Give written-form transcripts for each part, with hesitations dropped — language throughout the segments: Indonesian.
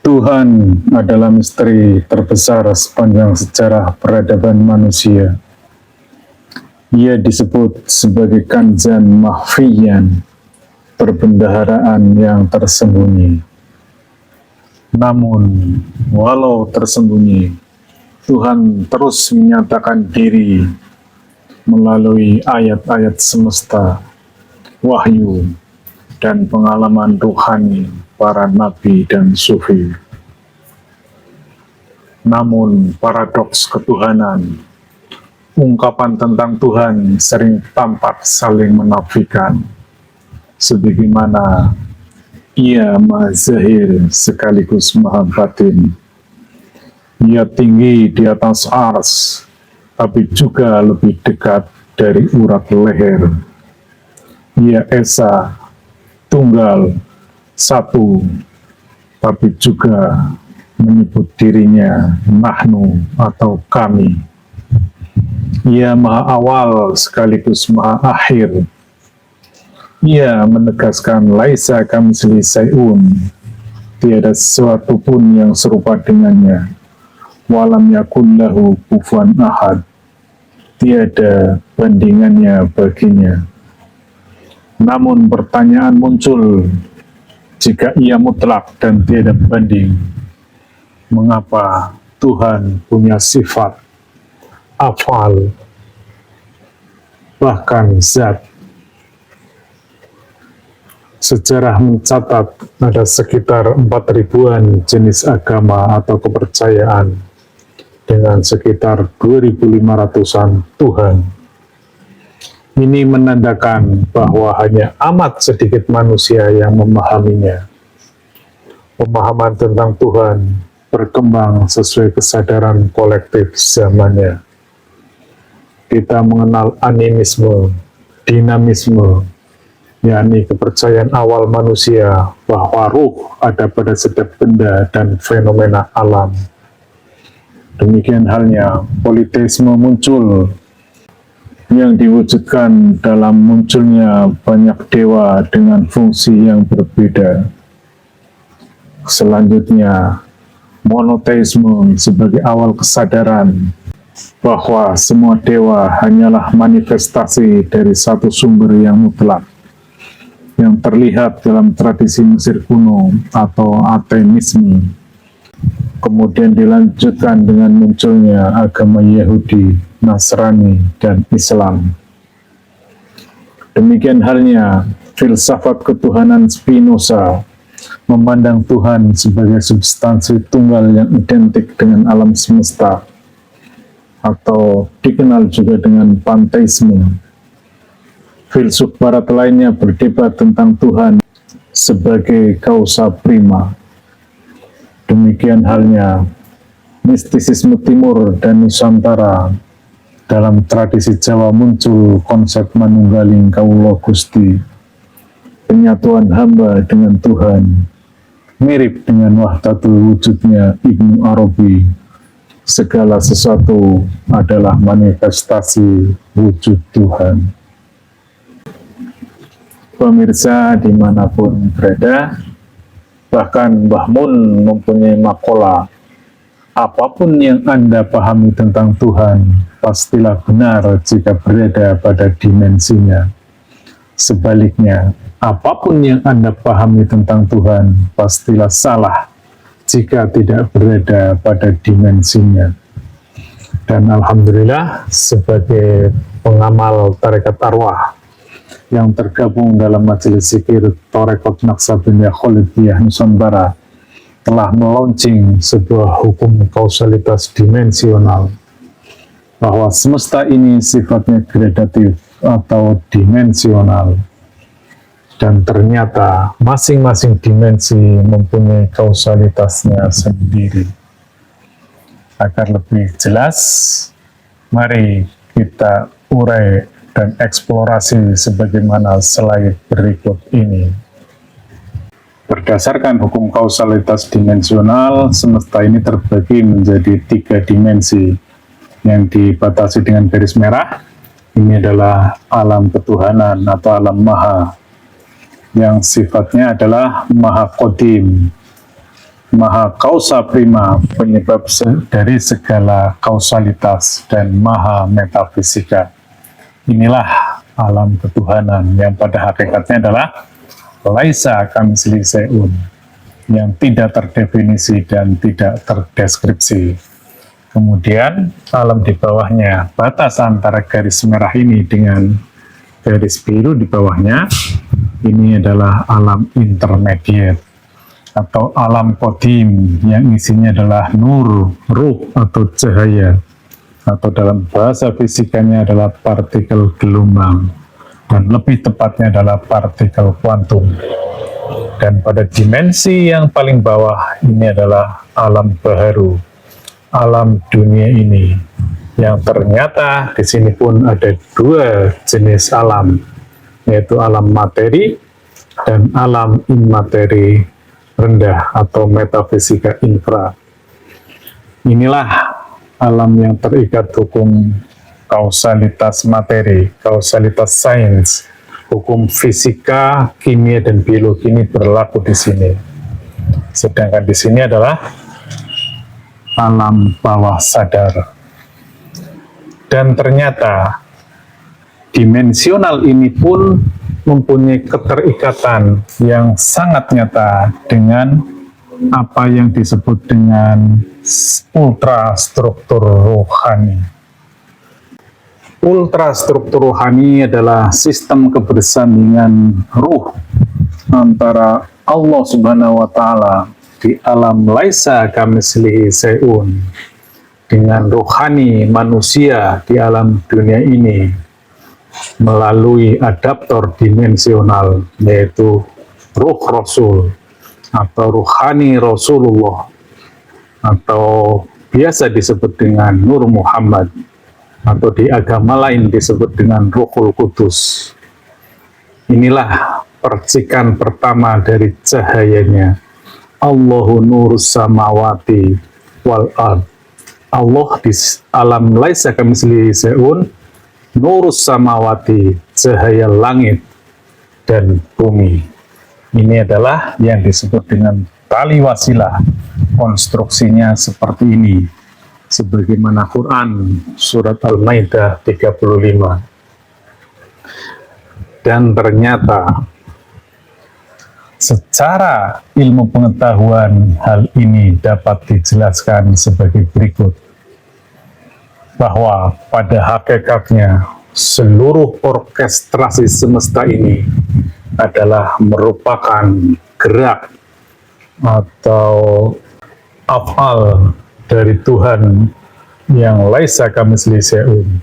Tuhan adalah misteri terbesar sepanjang sejarah peradaban manusia. Ia disebut sebagai kanzan mahfiyan, perbendaharaan yang tersembunyi. Namun, walau tersembunyi, Tuhan terus menyatakan diri melalui ayat-ayat semesta, wahyu, dan pengalaman rohani para nabi dan sufi. Namun, paradoks ketuhanan, ungkapan tentang Tuhan sering tampak saling menafikan, sebagaimana Ia Maha Zahir sekaligus Maha Batin. Ia tinggi di atas ars, tapi juga lebih dekat dari urat leher. Ia Esa, tunggal, satu, tapi juga menyebut dirinya Nahnu atau kami. Ia Maha Awal sekaligus Maha Akhir. Ia menegaskan laisa kamitslihi syai'un, tiada sesuatu pun yang serupa dengannya. Walam yakul lahu kufuwan ahad, tiada bandingannya baginya. Namun pertanyaan muncul, jika ia mutlak dan tiada banding, mengapa Tuhan punya sifat, afal, bahkan zat? Sejarah mencatat ada sekitar 4.000-an jenis agama atau kepercayaan dengan sekitar 2.500-an Tuhan. Ini menandakan bahwa hanya amat sedikit manusia yang memahaminya. Pemahaman tentang Tuhan berkembang sesuai kesadaran kolektif zamannya. Kita mengenal animisme, dinamisme, yakni kepercayaan awal manusia bahwa ruh ada pada setiap benda dan fenomena alam. Demikian halnya politeisme muncul, yang diwujudkan dalam munculnya banyak dewa dengan fungsi yang berbeda. Selanjutnya, monoteisme sebagai awal kesadaran bahwa semua dewa hanyalah manifestasi dari satu sumber yang mutlak, yang terlihat dalam tradisi Mesir kuno atau ateisme. Kemudian dilanjutkan dengan munculnya agama Yahudi, Nasrani, dan Islam. Demikian halnya filsafat ketuhanan Spinoza memandang Tuhan sebagai substansi tunggal yang identik dengan alam semesta, atau dikenal juga dengan panteisme. Filsuf barat lainnya berdebat tentang Tuhan sebagai causa prima. Demikian halnya mistisisme timur dan Nusantara. Dalam tradisi Jawa muncul konsep manunggaling Kawula Gusti, penyatuan hamba dengan Tuhan, mirip dengan wahdatul wujudnya Ibnu Arabi. Segala sesuatu adalah manifestasi wujud Tuhan. Pemirsa dimanapun berada, bahkan Mbah Mun mempunyai makalah, apapun yang Anda pahami tentang Tuhan, pastilah benar jika berada pada dimensinya. Sebaliknya, apapun yang Anda pahami tentang Tuhan, pastilah salah jika tidak berada pada dimensinya. Dan Alhamdulillah, sebagai pengamal tarekat arwah yang tergabung dalam majelis zikir Tarekat Naksabandiyah Khalidiyah Nusantara, telah melaunching sebuah hukum kausalitas dimensional, bahwa semesta ini sifatnya gradatif atau dimensional, dan ternyata masing-masing dimensi mempunyai kausalitasnya sendiri. Agar lebih jelas, mari kita urai dan eksplorasi sebagaimana slide berikut ini. Berdasarkan hukum kausalitas dimensional, semesta ini terbagi menjadi 3 dimensi yang dibatasi dengan garis merah. Ini adalah alam ketuhanan atau alam maha, yang sifatnya adalah maha qadim, Maha Kausa Prima, penyebab dari segala kausalitas, dan Maha Metafisika. Inilah alam ketuhanan yang pada hakikatnya adalah laisa kamitslihi syai'un, yang tidak terdefinisi dan tidak terdeskripsi. Kemudian alam di bawahnya, batas antara garis merah ini dengan garis biru di bawahnya, ini adalah alam intermediate atau alam kodim yang isinya adalah nur, ruh atau cahaya, atau dalam bahasa fisikanya adalah partikel gelombang, dan lebih tepatnya adalah partikel kuantum. Dan pada dimensi yang paling bawah ini adalah alam baharu, alam dunia ini, yang ternyata di sini pun ada dua jenis alam, yaitu alam materi dan alam imateri rendah atau metafisika infra. Inilah alam yang terikat hukum kausalitas materi, kausalitas sains, hukum fisika, kimia, dan biologi ini berlaku di sini. Sedangkan di sini adalah alam bawah sadar. Dan ternyata dimensional ini pun mempunyai keterikatan yang sangat nyata dengan apa yang disebut dengan ultrastruktur rohani. Ultrastruktur rohani adalah sistem kebersambungan ruh antara Allah Subhanahu wa Ta'ala di alam laisa kamitslihi syai'un dengan rohani manusia di alam dunia ini melalui adaptor dimensional, yaitu ruh Rasul atau ruhani Rasulullah, atau biasa disebut dengan Nur Muhammad, atau di agama lain disebut dengan Ruhul Kudus. Inilah percikan pertama dari cahayanya. Allahu nurus samawati wal ard. Allah di alam laisa kamitslihi syai'un, nurus samawati, cahaya langit dan bumi. Ini adalah yang disebut dengan tali wasilah. Konstruksinya seperti ini, sebagaimana Quran surat Al-Maidah 35. Dan ternyata secara ilmu pengetahuan hal ini dapat dijelaskan sebagai berikut, bahwa pada hakikatnya seluruh orkestrasi semesta ini adalah merupakan gerak atau afal dari Tuhan yang laisa kamitslihi syai'un,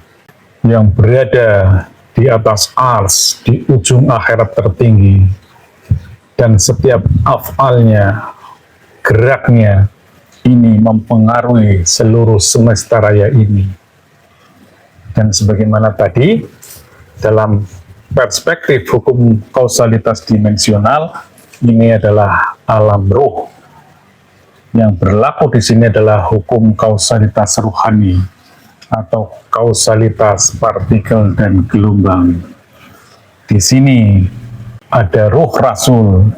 yang berada di atas ars, di ujung akhirat tertinggi, dan setiap afalnya, geraknya ini mempengaruhi seluruh semesta raya ini. Dan sebagaimana tadi, dalam perspektif hukum kausalitas dimensional, ini adalah alam ruh. Yang berlaku di sini adalah hukum kausalitas ruhani atau kausalitas partikel dan gelombang. Di sini ada ruh Rasul,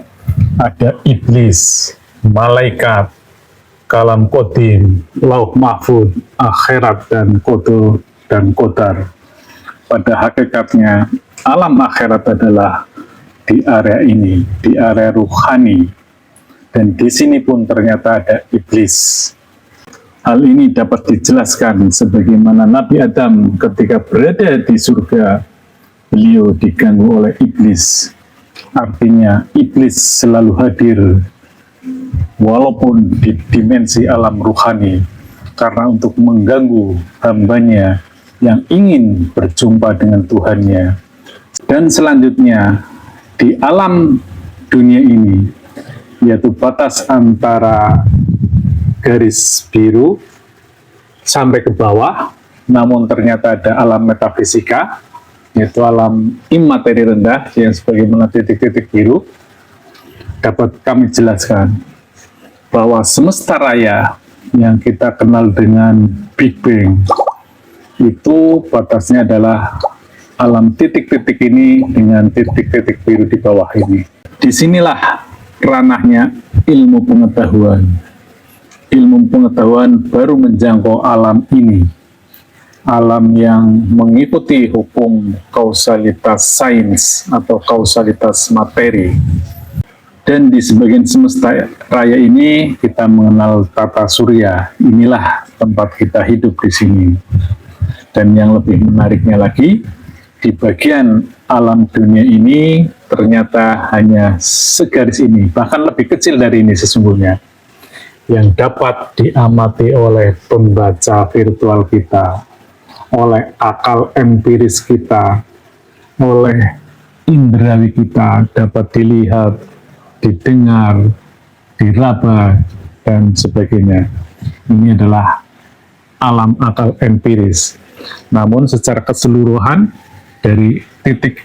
ada iblis, malaikat, kalam kodim, lauh mahfud, akhirat, dan kodok dan kodar. Pada hakikatnya alam akhirat adalah di area ini, di area ruhani, dan di sini pun ternyata ada iblis. Hal ini dapat dijelaskan sebagaimana Nabi Adam ketika berada di surga, beliau diganggu oleh iblis. Artinya iblis selalu hadir walaupun di dimensi alam ruhani, karena untuk mengganggu hambanya yang ingin berjumpa dengan Tuhannya. Dan selanjutnya di alam dunia ini, yaitu batas antara garis biru sampai ke bawah, namun ternyata ada alam metafisika, yaitu alam imateri rendah yang sebagaimana titik-titik biru. Dapat kami jelaskan bahwa semesta raya yang kita kenal dengan Big Bang itu batasnya adalah alam titik-titik ini dengan titik-titik biru di bawah ini. Disinilah ranahnya ilmu pengetahuan. Ilmu pengetahuan baru menjangkau alam ini, alam yang mengikuti hukum kausalitas sains atau kausalitas materi. Dan di sebagian semesta raya ini kita mengenal tata surya. Inilah tempat kita hidup di sini. Dan yang lebih menariknya lagi, di bagian alam dunia ini ternyata hanya segaris ini, bahkan lebih kecil dari ini sesungguhnya, yang dapat diamati oleh pembaca virtual kita, oleh akal empiris kita, oleh indrawi kita, dapat dilihat, didengar, diraba, dan sebagainya. Ini adalah alam akal empiris. Namun secara keseluruhan dari titik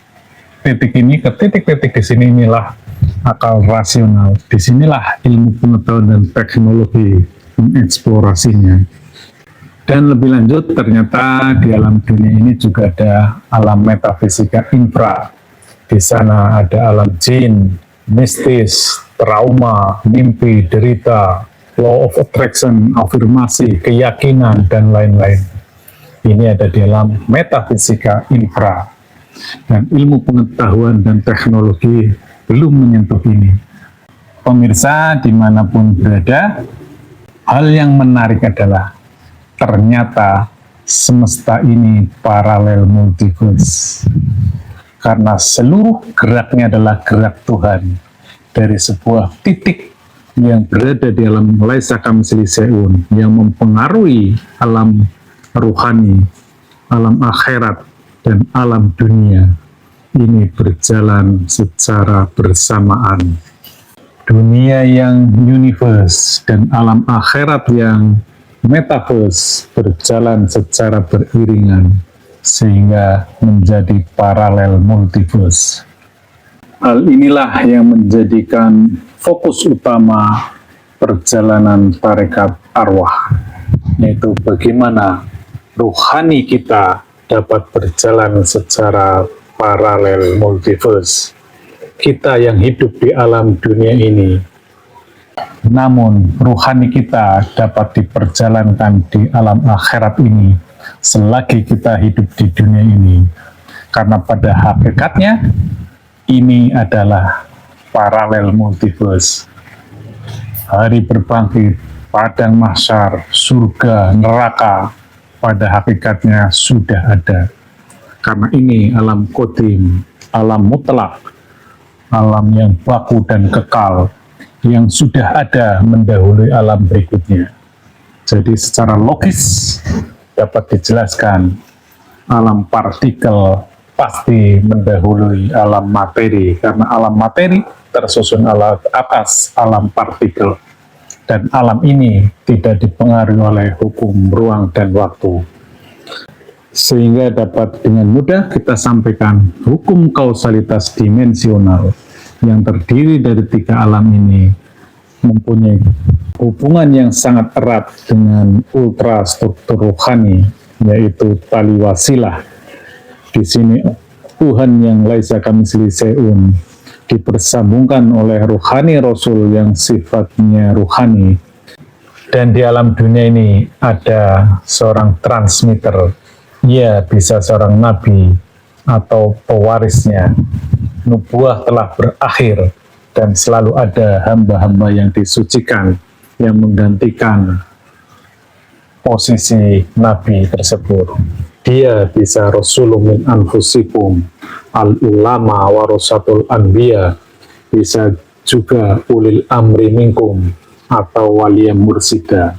ini ke titik-titik di sini, inilah akal rasional. Disinilah ilmu pengetahuan dan teknologi mengeksplorasinya. Dan lebih lanjut, ternyata di alam dunia ini juga ada alam metafisika infra. Di sana ada alam jin, mistis, trauma, mimpi, derita, law of attraction, afirmasi, keyakinan, dan lain-lain. Ini ada di alam metafisika infra. Dan ilmu pengetahuan dan teknologi belum menyentuh ini. Pemirsa dimanapun berada, hal yang menarik adalah ternyata semesta ini paralel multiverse. Karena seluruh geraknya adalah gerak Tuhan dari sebuah titik yang berada di alam laisa kamitslihi syai'un, yang mempengaruhi alam ruhani, alam akhirat, dan alam dunia. Ini berjalan secara bersamaan. Dunia yang universe dan alam akhirat yang metaverse berjalan secara beriringan sehingga menjadi paralel multiverse. Hal inilah yang menjadikan fokus utama perjalanan tarekat arwah, yaitu bagaimana rohani kita dapat berjalan secara paralel multiverse. Kita yang hidup di alam dunia ini, namun rohani kita dapat diperjalankan di alam akhirat ini selagi kita hidup di dunia ini. Karena pada hakikatnya ini adalah paralel multiverse. Hari berbangkit, padang mahsyar, surga, neraka, pada hakikatnya sudah ada. Karena ini alam qadim, alam mutlak, alam yang baku dan kekal, yang sudah ada mendahului alam berikutnya. Jadi secara logis dapat dijelaskan alam partikel pasti mendahului alam materi, karena alam materi tersusun atas alam partikel. Dan alam ini tidak dipengaruhi oleh hukum ruang dan waktu. Sehingga dapat dengan mudah kita sampaikan hukum kausalitas dimensional yang terdiri dari tiga alam ini mempunyai hubungan yang sangat erat dengan ultrastruktur rohani, yaitu tali wasilah. Di sini Tuhan yang laisa kamitslihi syai'un dipersambungkan oleh rohani Rasul yang sifatnya rohani. Dan di alam dunia ini ada seorang transmitter. Ia bisa seorang nabi atau pewarisnya. Nubuah telah berakhir dan selalu ada hamba-hamba yang disucikan yang menggantikan posisi nabi tersebut. Dia bisa rasulun min anfusikum, al-ulama warasatul anbiya, bisa juga ulil amri minkum atau waliyam mursida.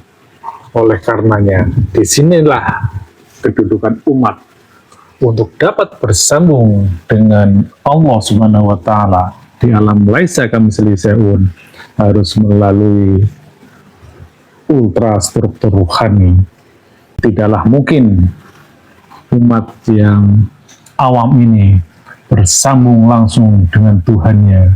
Oleh karenanya, disinilah kedudukan umat untuk dapat bersambung dengan Allah Subhanahu wa Ta'ala di alam laisa kamitslihi syai'un harus melalui ultrastruktur rohani. Tidaklah mungkin umat yang awam ini bersambung langsung dengan Tuhannya,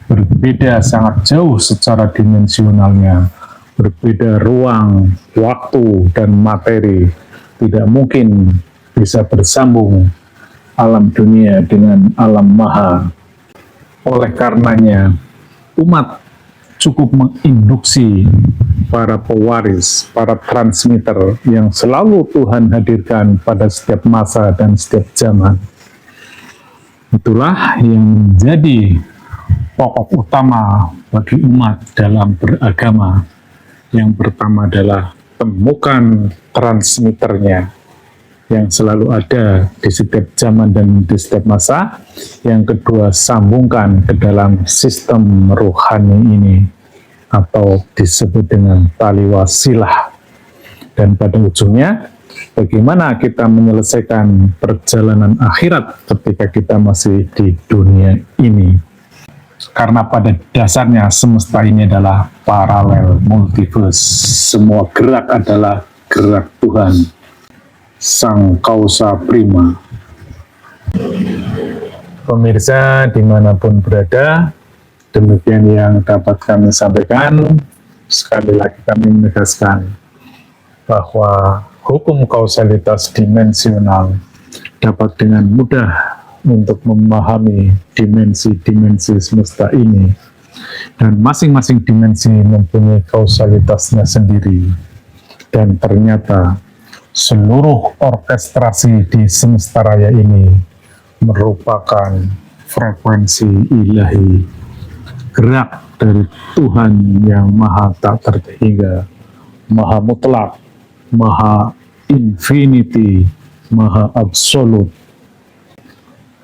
berbeda sangat jauh secara dimensionalnya, berbeda ruang, waktu, dan materi. Tidak mungkin bisa bersambung alam dunia dengan alam maha. Oleh karenanya, umat cukup menginduksi para pewaris, para transmitter yang selalu Tuhan hadirkan pada setiap masa dan setiap zaman. Itulah yang menjadi pokok utama bagi umat dalam beragama. Yang pertama adalah temukan transmitternya yang selalu ada di setiap zaman dan di setiap masa. Yang kedua, sambungkan ke dalam sistem rohani ini atau disebut dengan tali wasilah. Dan pada ujungnya, bagaimana kita menyelesaikan perjalanan akhirat ketika kita masih di dunia ini. Karena pada dasarnya semesta ini adalah paralel multiverse. Semua gerak adalah gerak Tuhan, Sang Kausa Prima. Pemirsa dimanapun berada, demikian yang dapat kami sampaikan. Sekali lagi kami menegaskan bahwa hukum kausalitas dimensional dapat dengan mudah untuk memahami dimensi-dimensi semesta ini, dan masing-masing dimensi mempunyai kausalitasnya sendiri, dan ternyata seluruh orkestrasi di semesta raya ini merupakan frekuensi ilahi, gerak dari Tuhan yang maha tak terhingga, maha mutlak, maha infinity, maha absolut.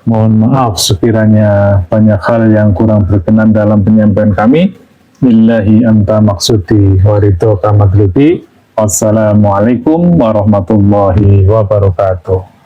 Mohon maaf sekiranya banyak hal yang kurang berkenan dalam penyampaian kami. Billahi anta maksudi wa ridhoka matlubi. Wassalamualaikum warahmatullahi wabarakatuh.